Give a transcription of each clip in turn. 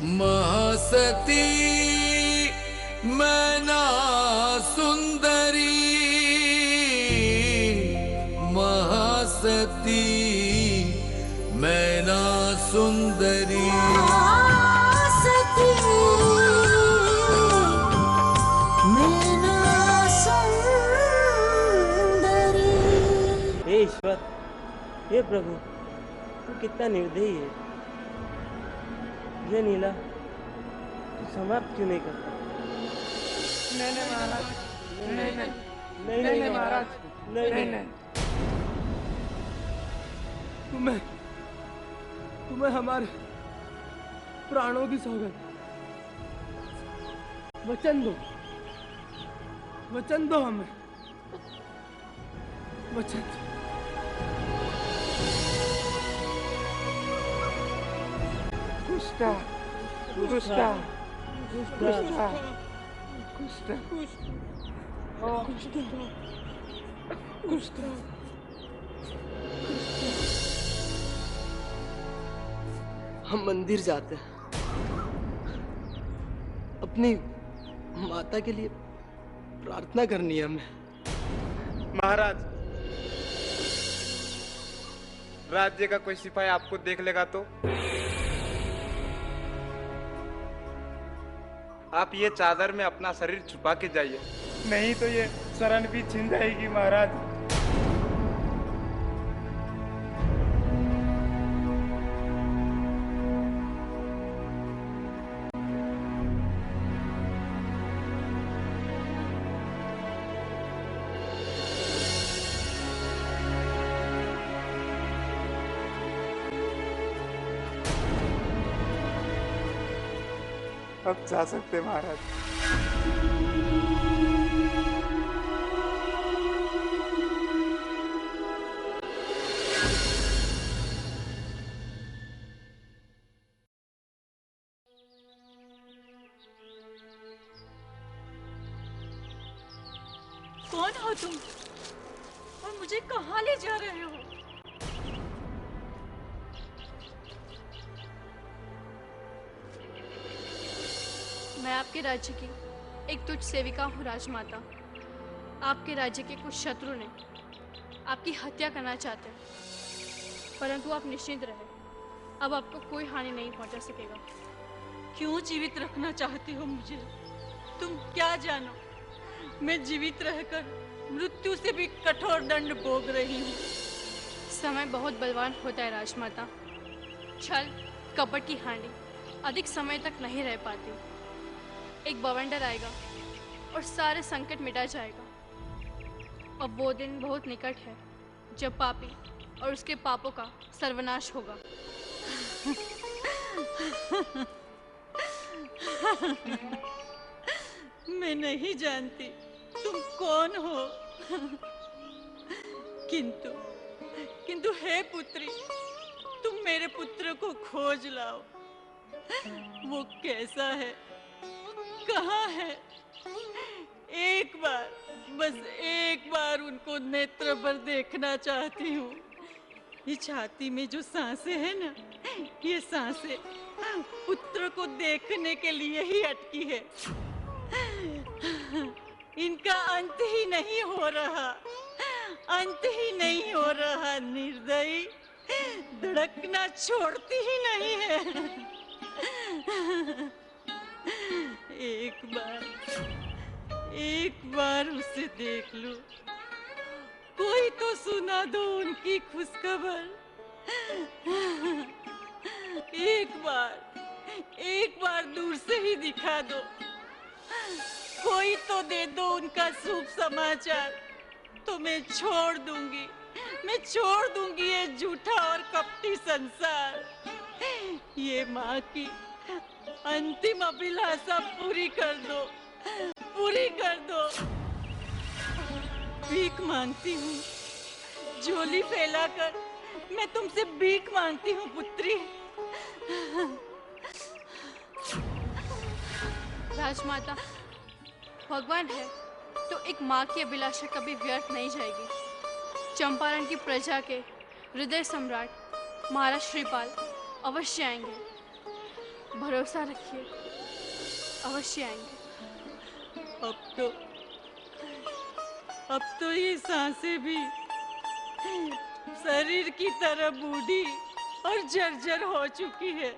महासती मैना सुंदरी, महासती मैना सुंदरी। महासती मैना सुंदरी। हे ईश्वर, हे प्रभु, तू कितना निर्दयी है। ये नीला तू समाप्त क्यों नहीं करता? नहीं महाराज, नहीं महाराज, नहीं। तुम्हें हमारे प्राणों की सौगंध। वचन दो हमें, वचन दो। हम मंदिर जाते हैं, अपनी माता के लिए प्रार्थना करनी है हमें। महाराज, राज्य का कोई सिपाही आपको देख लेगा तो आप ये चादर में अपना शरीर छुपा के जाइए, नहीं तो ये शरण भी छिन जाएगी महाराज। अब जा सकते महाराज। कौन हो तुम और मुझे कहाँ ले जा रहे हो? मैं आपके राज्य की एक तुच्छ सेविका हूँ राजमाता। आपके राज्य के कुछ शत्रु ने आपकी हत्या करना चाहते हैं, परंतु आप निश्चिंत रहे, अब आपको कोई हानि नहीं पहुंचा सकेगा। क्यों जीवित रखना चाहती हो मुझे? तुम क्या जानो, मैं जीवित रहकर मृत्यु से भी कठोर दंड भोग रही हूँ। समय बहुत बलवान होता है राजमाता। छल कपट की हांडी अधिक समय तक नहीं रह पाती। एक बवंडर आएगा और सारे संकट मिटा जाएगा। अब वो दिन बहुत निकट है जब पापी और उसके पापों का सर्वनाश होगा। मैं नहीं जानती तुम कौन हो, किंतु हे पुत्री, तुम मेरे पुत्र को खोज लाओ। वो कैसा है, कहाँ है? एक बार, बस एक बार उनको नेत्र भर देखना चाहती हूँ। ये छाती में जो सांसें हैं ना, ये सांसें पुत्र को देखने के लिए ही अटकी है। इनका अंत ही नहीं हो रहा, अंत ही नहीं हो रहा। निर्दयी धड़कना छोड़ती ही नहीं है। एक बार उसे देख लो, कोई तो सुना दो उनकी खुशखबर। एक बार दूर से ही दिखा दो, कोई तो दे दो उनका शुभ समाचार, तो मैं छोड़ दूंगी ये झूठा और कपटी संसार। ये माँ की अंतिम अभिलाषा पूरी कर दो। भीख मांगती हूँ, झोली फैलाकर मैं तुमसे भीख मांगती हूँ पुत्री। राजमाता, भगवान है तो एक माँ की अभिलाषा कभी व्यर्थ नहीं जाएगी। चंपारण की प्रजा के हृदय सम्राट महाराज श्रीपाल अवश्य आएंगे। भरोसा रखिए, अवश्य आएंगे। अब तो ये सांसें भी शरीर की तरह बूढ़ी और जर्जर हो चुकी है।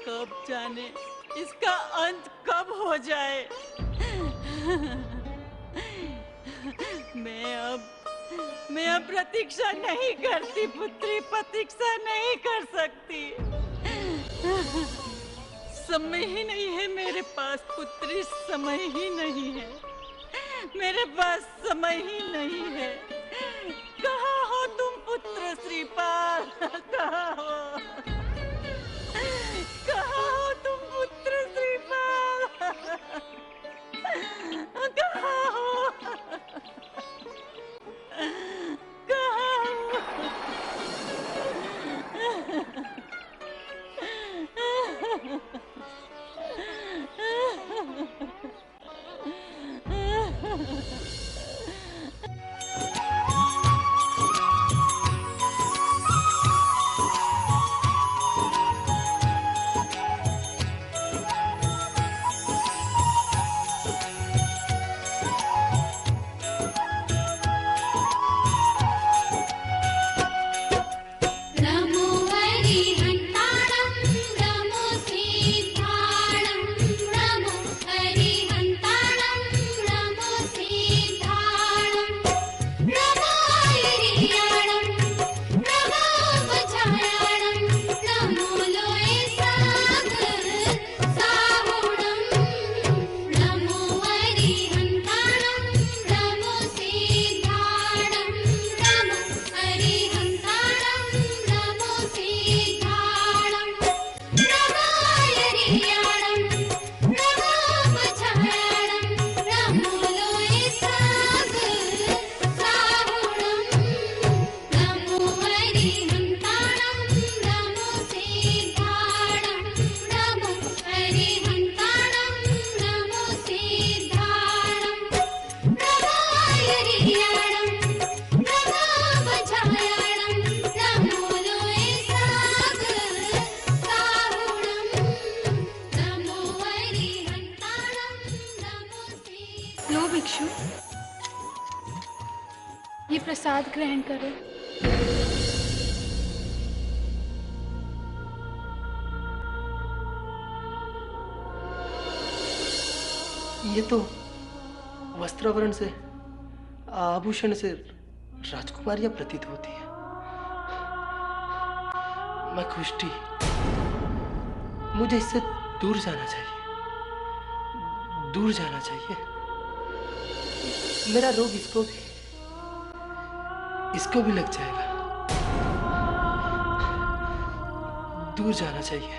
कब जाने इसका अंत कब हो जाए। मैं अब प्रतीक्षा नहीं करती पुत्री, प्रतीक्षा नहीं कर सकती। समय ही नहीं है मेरे पास पुत्री, समय ही नहीं है मेरे पास, समय ही नहीं है। कहाँ हो तुम पुत्र श्रीपाल, कहाँ हो, कहाँ हो तुम पुत्र श्रीपाल, कहाँ हो, कहाँ हो? ये प्रसाद ग्रहण करो। ये तो वस्त्रावरण से, आभूषण से राजकुमारियां प्रतीत होती है। मैं खुश थी, मुझे इससे दूर जाना चाहिए, दूर जाना चाहिए। मेरा रोग इसको भी लग जाएगा। दूर जाना चाहिए।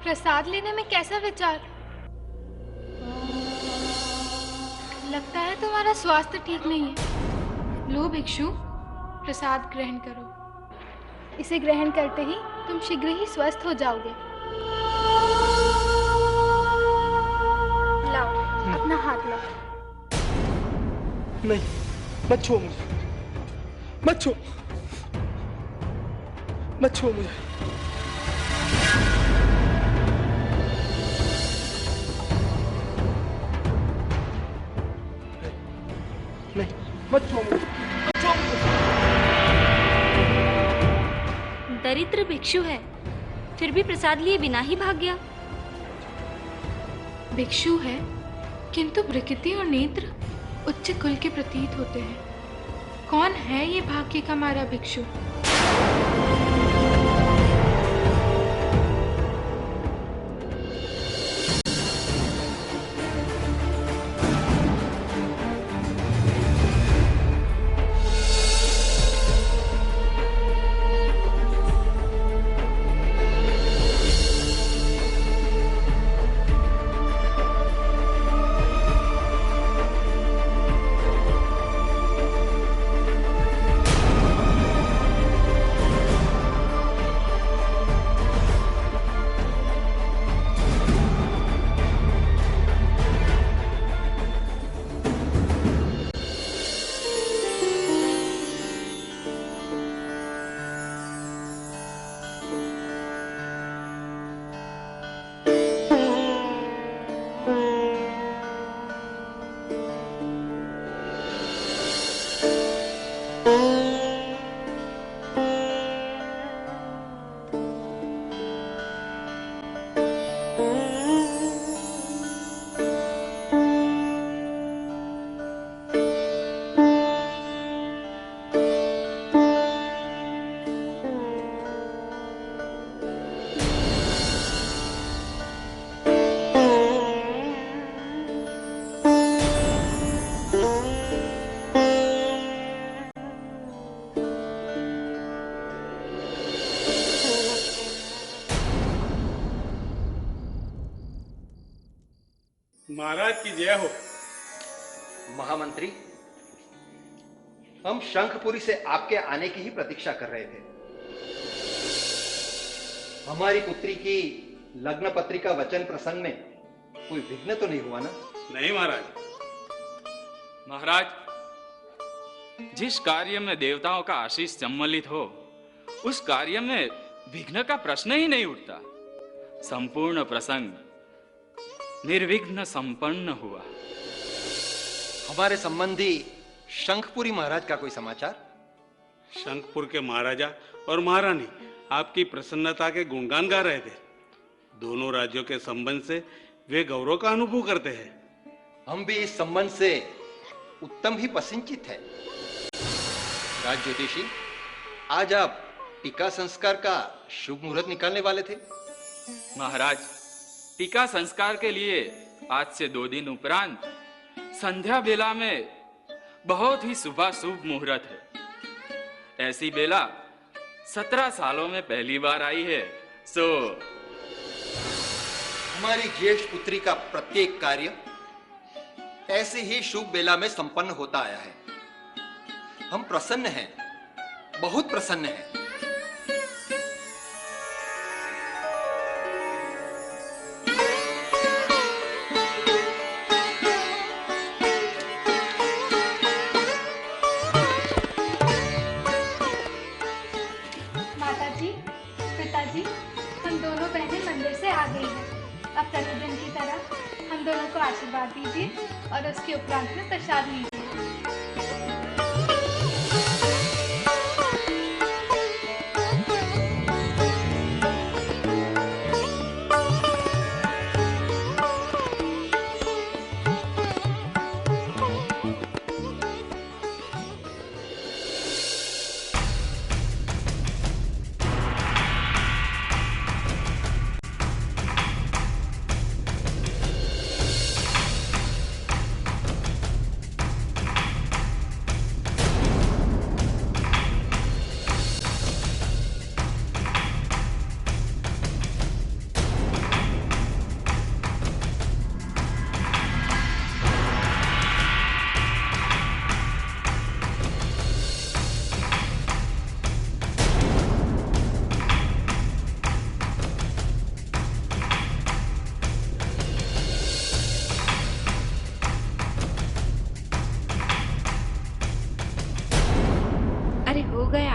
प्रसाद लेने में कैसा विचार? लगता है तुम्हारा स्वास्थ्य ठीक नहीं है। लो भिक्षु, प्रसाद ग्रहण करो। इसे ग्रहण करते ही तुम शीघ्र ही स्वस्थ हो जाओगे। लाओ, अपना हाथ लाओ। नहीं, मत छुओ मुझे, मत छुओ, मत छुओ मुझे। नहीं, मत छुओ मुझे, मत छुओ मुझे। दरिद्र भिक्षु है, फिर भी प्रसाद लिए बिना ही भाग गया। भिक्षु है, किंतु प्रकृति और नेत्र उच्च कुल के प्रतीत होते हैं। कौन है ये भाग्य का मारा भिक्षु? महाराज की जय हो। महामंत्री, हम शंखपुरी से आपके आने की ही प्रतीक्षा कर रहे थे। हमारी पुत्री की लग्न पत्रिका वचन प्रसंग में कोई विघ्न तो नहीं हुआ ना? नहीं महाराज। महाराज, जिस कार्य में देवताओं का आशीष सम्मिलित हो उस कार्य में विघ्न का प्रश्न ही नहीं उठता। संपूर्ण प्रसंग निर्विघ्न संपन्न हुआ। हमारे संबंधी शंखपुरी महाराज का कोई समाचार? शंखपुर के महाराजा और महारानी आपकी प्रसन्नता के गुणगान गा रहे थे। दोनों राज्यों के संबंध से वे गौरव का अनुभव करते हैं। हम भी इस संबंध से उत्तम ही प्रसन्नचित है। राज ज्योतिषी, आज आप टीका संस्कार का शुभ मुहूर्त निकालने वाले थे। महाराज, टीका संस्कार के लिए आज से 2 दिन उपरांत संध्या बेला में बहुत ही शुभ मुहूर्त है। ऐसी बेला 17 सालों में पहली बार आई है। सो हमारी ज्येष्ठ पुत्री का प्रत्येक कार्य ऐसे ही शुभ बेला में संपन्न होता आया है। हम प्रसन्न हैं, बहुत प्रसन्न हैं। माताजी, पिताजी, हम दोनों बहनें मंदिर से आ गई हैं। अब प्रतिदिन की तरह हम दोनों को आशीर्वाद दीजिए और उसके उपरांत में प्रसाद लीजिए।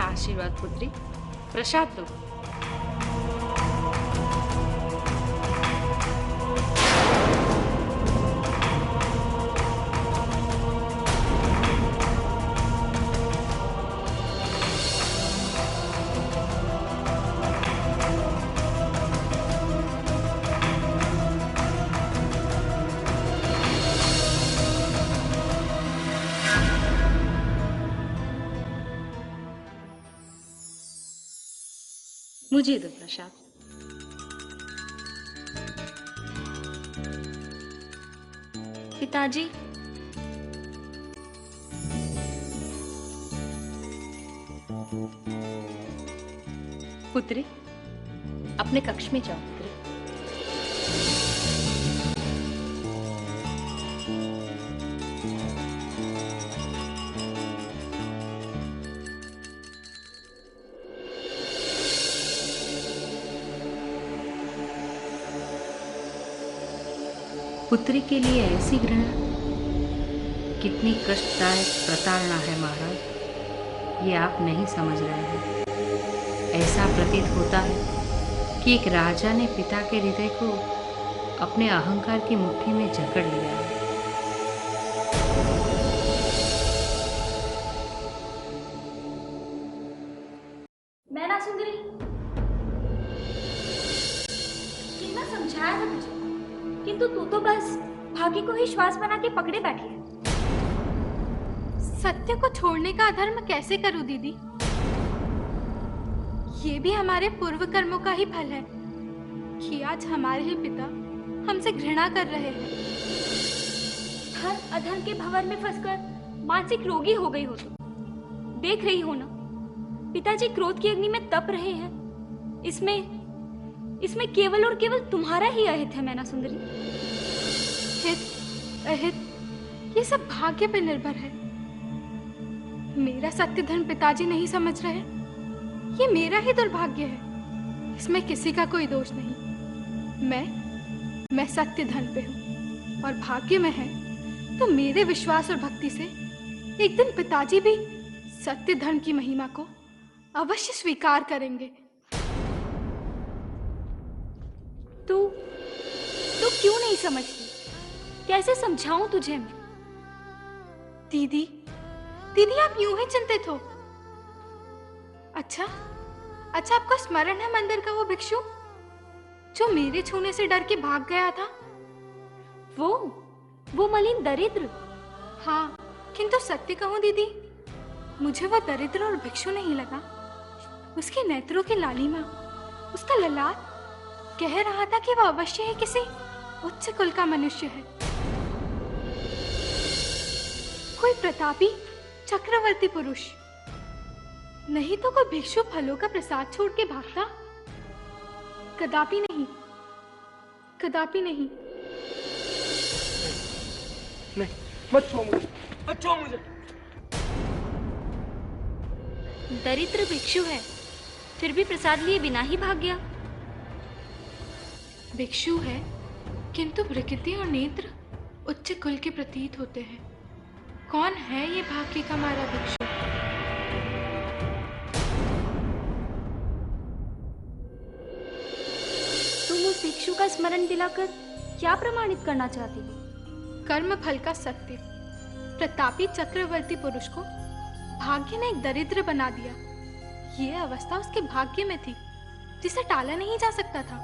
आशीर्वाद पुत्री, प्रसाद दो। मुझे दो प्रसाद। पिताजी, पुत्री, अपने कक्ष में जाओ पुत्री। पुत्री के लिए ऐसी घृणा कितनी कष्टदायक प्रताड़ना है महाराज, ये आप नहीं समझ रहे हैं। ऐसा प्रतीत होता है कि एक राजा ने पिता के हृदय को अपने अहंकार की मुट्ठी में जकड़ लिया है। मैना सुंदरी, कितना समझाया था तुझे, किंतु तू तो बस भाग्य को ही श्वास बना के पकड़े बैठी है। सत्य को छोड़ने का अधर्म कैसे करूं दीदी? ये भी हमारे पूर्व कर्मों का ही फल है कि आज हमारे ही पिता हमसे घृणा कर रहे हैं। धर्म अधर्म के भंवर में फंसकर मानसिक रोगी हो गई हो तो देख रही हो ना, पिताजी क्रोध की अग्नि में तप रहे हैं। इसमें केवल और केवल तुम्हारा ही अहित है मैना सुंदरी। हित? अहित, ये सब भाग्य पर निर्भर है। मेरा सत्य धन पिताजी नहीं समझ रहे, ये मेरा ही दुर्भाग्य है, इसमें किसी का कोई दोष नहीं। मैं सत्य धन पे हूँ और भाग्य में है तो मेरे विश्वास और भक्ति से एक दिन पिताजी भी सत्य धन की महिमा को अवश्य स्वीकार करेंगे। तू क्यों नहीं समझती? कैसे समझाऊं तुझे मैं? दीदी आप यूं ही चिंतित हो? अच्छा आपको स्मरण है मंदिर का वो भिक्षु जो मेरे छूने से डर के भाग गया था? वो मलिन दरिद्र? हाँ, किंतु सत्य कहूं दीदी, मुझे वो दरिद्र और भिक्षु नहीं लगा। उसके नेत्रों की लालिमा, उसका ललाट कह रहा था कि वह अवश्य ही किसी उच्च कुल का मनुष्य है, कोई प्रतापी चक्रवर्ती पुरुष, नहीं तो कोई भिक्षु फलों का प्रसाद छोड़ के भागता। कदापि नहीं, कदापि नहीं। नहीं, मत छुओ मुझे, मत छुओ मुझे। दरिद्र भिक्षु है, फिर भी प्रसाद लिए बिना ही भाग गया। भिक्षु है किंतु प्रकृति और नेत्र उच्च कुल के प्रतीत होते हैं। कौन है ये भाग्य का मारा भिक्षु? तुम उस भिक्षु का स्मरण दिलाकर क्या प्रमाणित करना चाहती हो? कर्म फल का सत्य। प्रतापी चक्रवर्ती पुरुष को भाग्य ने एक दरिद्र बना दिया। ये अवस्था उसके भाग्य में थी जिसे टाला नहीं जा सकता था।